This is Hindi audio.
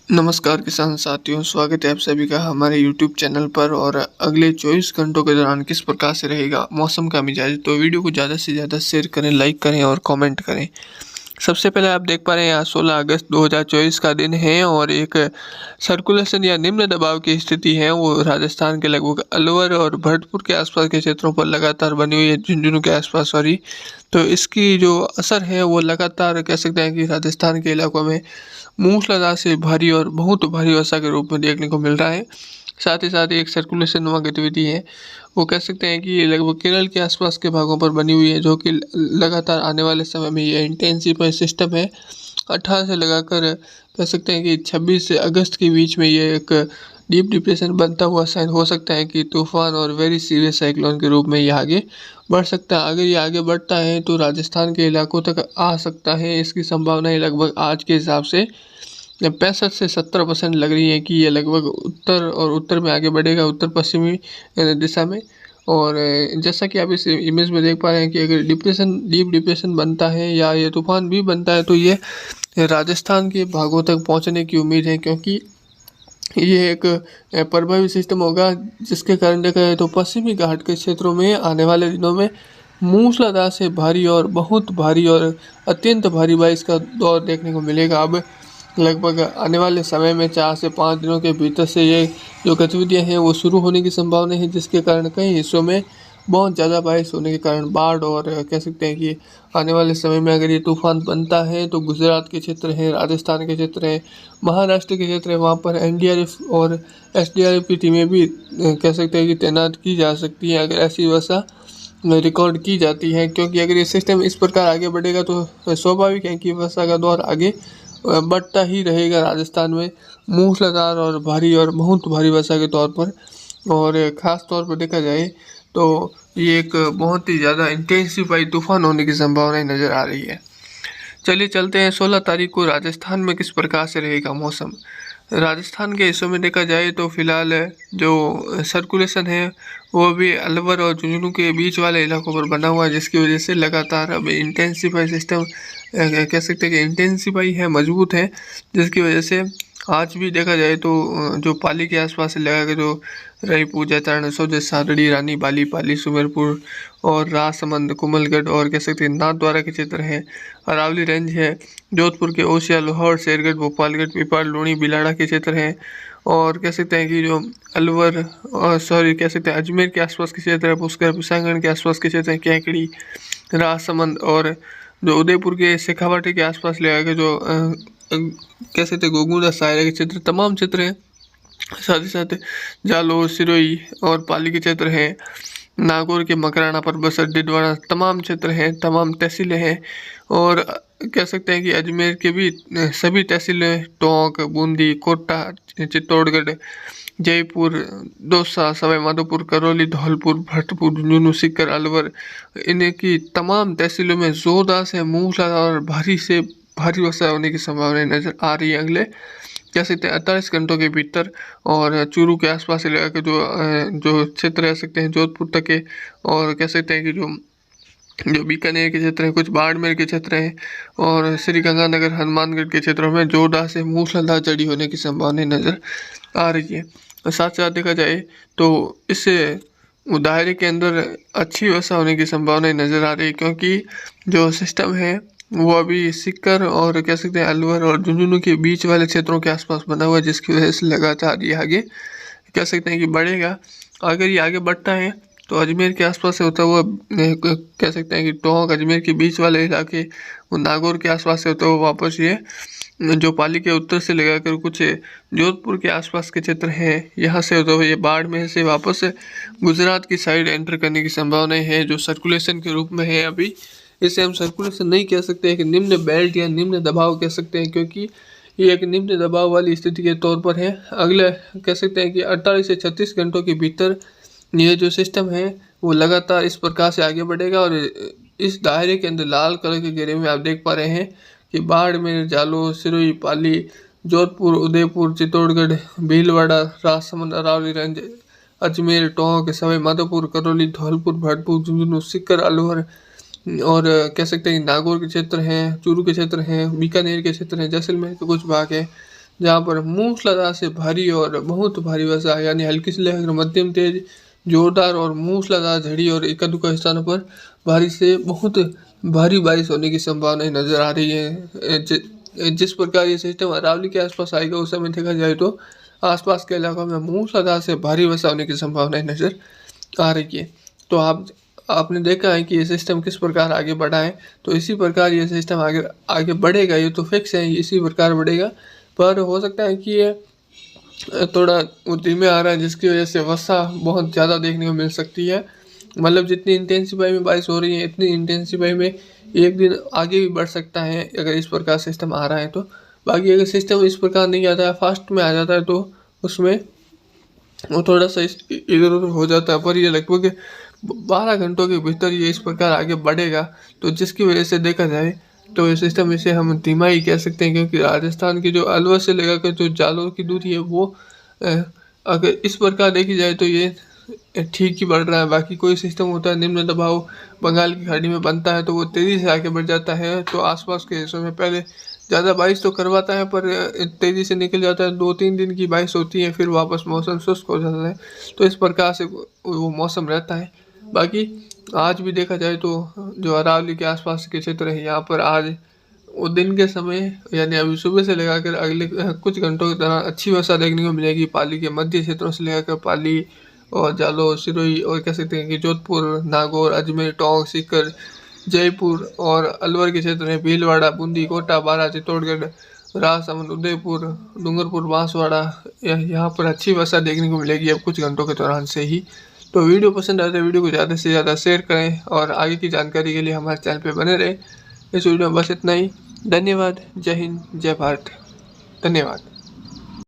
नमस्कार किसान साथियों, स्वागत है आप सभी का हमारे यूट्यूब चैनल पर। और अगले 24 घंटों के दौरान किस प्रकार से रहेगा मौसम का मिजाज, तो वीडियो को ज़्यादा से ज़्यादा शेयर करें, लाइक करें और कमेंट करें। सबसे पहले आप देख पा रहे हैं आज 16 अगस्त 2024 का दिन है और एक सर्कुलेशन या निम्न दबाव की स्थिति है वो राजस्थान के लगभग अलवर और भरतपुर के आसपास के क्षेत्रों पर लगातार बनी हुई है, झुंझुनू के आसपास सॉरी। तो इसकी जो असर है वो लगातार कह सकते हैं कि राजस्थान के इलाकों में मूसलाधार से भारी और बहुत भारी वर्षा के रूप में देखने को मिल रहा है। साथ ही साथ एक सर्कुलेशन नुमा गतिविधि है वो कह सकते हैं कि ये लगभग केरल के आसपास के भागों पर बनी हुई है, जो कि लगातार आने वाले समय में ये इंटेंसिफाई सिस्टम है। 18 से लगाकर कह सकते हैं कि 26 से अगस्त के बीच में ये एक डीप डिप्रेशन बनता हुआ साइन हो सकता है कि तूफान और वेरी सीरियस साइक्लोन के रूप में ये आगे बढ़ सकता है। अगर ये आगे बढ़ता है तो राजस्थान के इलाकों तक आ सकता है। इसकी संभावनाएं लगभग आज के हिसाब से 65 से 70% लग रही है कि ये लगभग उत्तर में आगे बढ़ेगा, उत्तर पश्चिमी दिशा में। और जैसा कि आप इस इमेज में देख पा रहे हैं कि अगर डीप डिप्रेशन बनता है या ये तूफान भी बनता है तो ये राजस्थान के भागों तक पहुंचने की उम्मीद है, क्योंकि ये एक प्रभावी सिस्टम होगा जिसके कारण देखा जाए तो पश्चिमी घाट के क्षेत्रों में आने वाले दिनों में मूसलाधार से भारी और बहुत भारी और अत्यंत भारी बारिश का दौर देखने को मिलेगा। अब लगभग आने वाले समय में 4 से 5 दिनों के भीतर से ये जो गतिविधियां हैं वो शुरू होने की संभावना है, जिसके कारण कई हिस्सों में बहुत ज़्यादा बारिश होने के कारण बाढ़ और कह सकते हैं कि आने वाले समय में अगर ये तूफान बनता है तो गुजरात के क्षेत्र हैं, राजस्थान के क्षेत्र हैं, महाराष्ट्र के क्षेत्र हैं, वहाँ पर एनडीआरएफ और एसडीआरएफ की टीमें भी कह सकते हैं कि तैनात की जा सकती हैं अगर ऐसी वर्षा रिकॉर्ड की जाती है। क्योंकि अगर ये सिस्टम इस प्रकार आगे बढ़ेगा तो स्वाभाविक है कि वर्षा का दौर आगे बढ़ता ही रहेगा राजस्थान में मूसलाधार और भारी और बहुत भारी वर्षा के तौर पर। और ख़ास तौर पर देखा जाए तो ये एक बहुत ही ज़्यादा इंटेंसिफाई तूफान होने की संभावनाएं नज़र आ रही है। चलिए चलते हैं 16 तारीख को राजस्थान में किस प्रकार से रहेगा मौसम। राजस्थान के हिस्सों में देखा जाए तो फिलहाल जो सर्कुलेशन है वो भी अलवर और झुंझुनू के बीच वाले इलाकों पर बना हुआ है, जिसकी वजह से लगातार अब इंटेंसिफाई सिस्टम कह सकते हैं कि इंटेंसिफाई है, मजबूत है, जिसकी वजह से आज भी देखा जाए तो जो पाली के आसपास से लगा के जो रईपुर, जैतारण, जैसे सादड़ी, रानी बाली, पाली, सुमेरपुर और राजसमंद, कुमलगढ़ और कह सकते हैं नाथद्वारा के क्षेत्र हैं, अरावली रेंज है, जोधपुर के ओसिया, लाहौर, शेरगढ़, भोपालगढ़, पिपाड़, लूणी, बिलाड़ा के क्षेत्र हैं। और कह सकते हैं कि जो अलवर और कह सकते हैं अजमेर के आसपास के क्षेत्र है, पुष्कर, पिसांगण के आसपास के क्षेत्र हैं, कैकड़ी, राजसमंद और जो उदयपुर के शेखावाटी के आसपास लगा के जो कह सकते हैं गोगुना, सायरा के क्षेत्र, तमाम क्षेत्र हैं। साथ ही साथ जालोर, सिरोही और पाली के क्षेत्र हैं, नागौर के मकराना, परबसर, डिडवाना, तमाम क्षेत्र हैं, तमाम तहसीलें हैं। और कह सकते हैं कि अजमेर के भी सभी तहसीलें, टोंक, बूंदी, कोटा, चित्तौड़गढ़, जयपुर, दौसा, सवाई माधोपुर, करौली, धौलपुर, भरतपुर, झुंझुनू, सीकर, अलवर, इनकी तमाम तहसीलों में जोरदार से मूसलाधार और भारी से भारी वर्षा होने की संभावना नज़र आ रही है अगले कह सकते हैं 48 घंटों के भीतर। और चूरू के आसपास इलाके जो क्षेत्र रह सकते हैं जोधपुर तक के, और कह सकते हैं कि जो बीकानेर के क्षेत्र हैं, कुछ बाड़मेर के क्षेत्र हैं और श्री गंगानगर, हनुमानगढ़ के क्षेत्रों में जोरदार से मूसलाधार झड़ी होने की संभावना नज़र आ रही है। और साथ साथ देखा जाए तो इस दायरे के अंदर अच्छी वर्षा होने की संभावना नज़र आ रही है, क्योंकि जो सिस्टम है वो अभी सीकर और कह सकते हैं अलवर और झुंझुनू के बीच वाले क्षेत्रों के आसपास बना हुआ है, जिसकी वजह से लगातार ये आगे कह सकते हैं कि बढ़ेगा। अगर ये आगे बढ़ता है तो अजमेर के आसपास से होता हुआ कह सकते हैं कि टोंक, अजमेर के बीच वाले इलाके, वो नागौर के आसपास से होता हुआ वापस ये जो पाली के उत्तर से लगाकर कुछ जोधपुर के आसपास के क्षेत्र हैं, यहाँ से होता हुआ ये बाड़मेर से वापस गुजरात की साइड एंटर करने की संभावना है, जो सर्कुलेशन के रूप में है। अभी इसे हम सर्कुलेशन नहीं कह सकते हैं कि निम्न बेल्ट या निम्न दबाव कह सकते हैं, क्योंकि ये एक निम्न दबाव वाली स्थिति के तौर पर है। अगले कह सकते हैं कि 48 से 36 घंटों के भीतर ये जो सिस्टम है वो लगातार इस प्रकार से आगे बढ़ेगा। और इस दायरे के अंदर लाल कलर के घेरे में आप देख पा रहे हैं कि बाड़मेर, जालोर, सिरोही, पाली, जोधपुर, उदयपुर, चित्तौड़गढ़, भीलवाड़ा, राजसमंद, अरावली रेंज, अजमेर, टोंक, सवाई माधोपुर, करौली, धौलपुर, भरतपुर, झुंझुनू, सीकर, अलवर और कह सकते हैं नागौर के क्षेत्र हैं, चूरू के क्षेत्र हैं, बीकानेर के क्षेत्र हैं, जैसलमेर के कुछ भाग हैं, जहाँ पर मूसलाधार से भारी और बहुत भारी वर्षा यानी हल्की से लेकर मध्यम तेज जोरदार और मूसलाधार झड़ी और इक्का दुक्का स्थानों पर भारी से बहुत भारी बारिश होने की संभावना नजर आ रही है। जिस प्रकार ये सिस्टम अरावली के आसपास आएगा उस समय देखा जाए तो आसपास के इलाकों में मूसलाधार से भारी वर्षा होने की संभावना नजर आ रही है। तो आपने देखा है कि ये सिस्टम किस प्रकार आगे बढ़ा है, तो इसी प्रकार ये सिस्टम आगे आगे बढ़ेगा। ये तो फिक्स है, इसी प्रकार बढ़ेगा। पर हो सकता है कि ये थोड़ा धीमे आ रहा है, जिसकी वजह से वर्षा बहुत ज़्यादा देखने को मिल सकती है। मतलब जितनी इंटेंसिफाई में बारिश हो रही है, इतनी इंटेंसिफाई में एक दिन आगे भी बढ़ सकता है अगर इस प्रकार सिस्टम आ रहा है तो। बाकी अगर सिस्टम इस प्रकार नहीं आता है, फास्ट में आ जाता है, तो उसमें वो थोड़ा सा इधर उधर हो जाता है। पर ये लगभग 12 घंटों के भीतर ये इस प्रकार आगे बढ़ेगा, तो जिसकी वजह से देखा जाए तो ये सिस्टम, इसे हम धीमा ही कह सकते हैं, क्योंकि राजस्थान की जो अलवर से लेकर जो जालौर की दूरी है वो अगर इस प्रकार देखी जाए तो ये ठीक ही बढ़ रहा है। बाकी कोई सिस्टम होता है निम्न दबाव बंगाल की खाड़ी में बनता है तो वो तेज़ी से आगे बढ़ जाता है, तो आसपास के हिस्सों में पहले ज़्यादा बारिश तो करवाता है पर तेज़ी से निकल जाता है। 2-3 दिन की बारिश होती है, फिर वापस मौसम शुष्क हो जाता है, तो इस प्रकार से वो मौसम रहता है। बाकी आज भी देखा जाए तो जो अरावली के आसपास के क्षेत्र है, यहाँ पर आज वो दिन के समय यानी अभी सुबह से लेकर अगले कुछ घंटों के दौरान अच्छी वर्षा देखने को मिलेगी। पाली के मध्य क्षेत्रों से लेकर पाली और जालौर, सिरोही और कह सकते हैं कि जोधपुर, नागौर, अजमेर, टोंक, सीकर, जयपुर और अलवर के क्षेत्र में भीलवाड़ा, बूंदी, कोटा, बारां, चित्तौड़गढ़, राजसमंद, उदयपुर, डूंगरपुर, बांसवाड़ा, यहाँ पर अच्छी वर्षा देखने को मिलेगी अब कुछ घंटों के दौरान से ही। तो वीडियो पसंद आए तो वीडियो को ज़्यादा से ज़्यादा शेयर करें और आगे की जानकारी के लिए हमारे चैनल पर बने रहें। इस वीडियो में बस इतना ही। धन्यवाद। जय हिंद, जय भारत। धन्यवाद।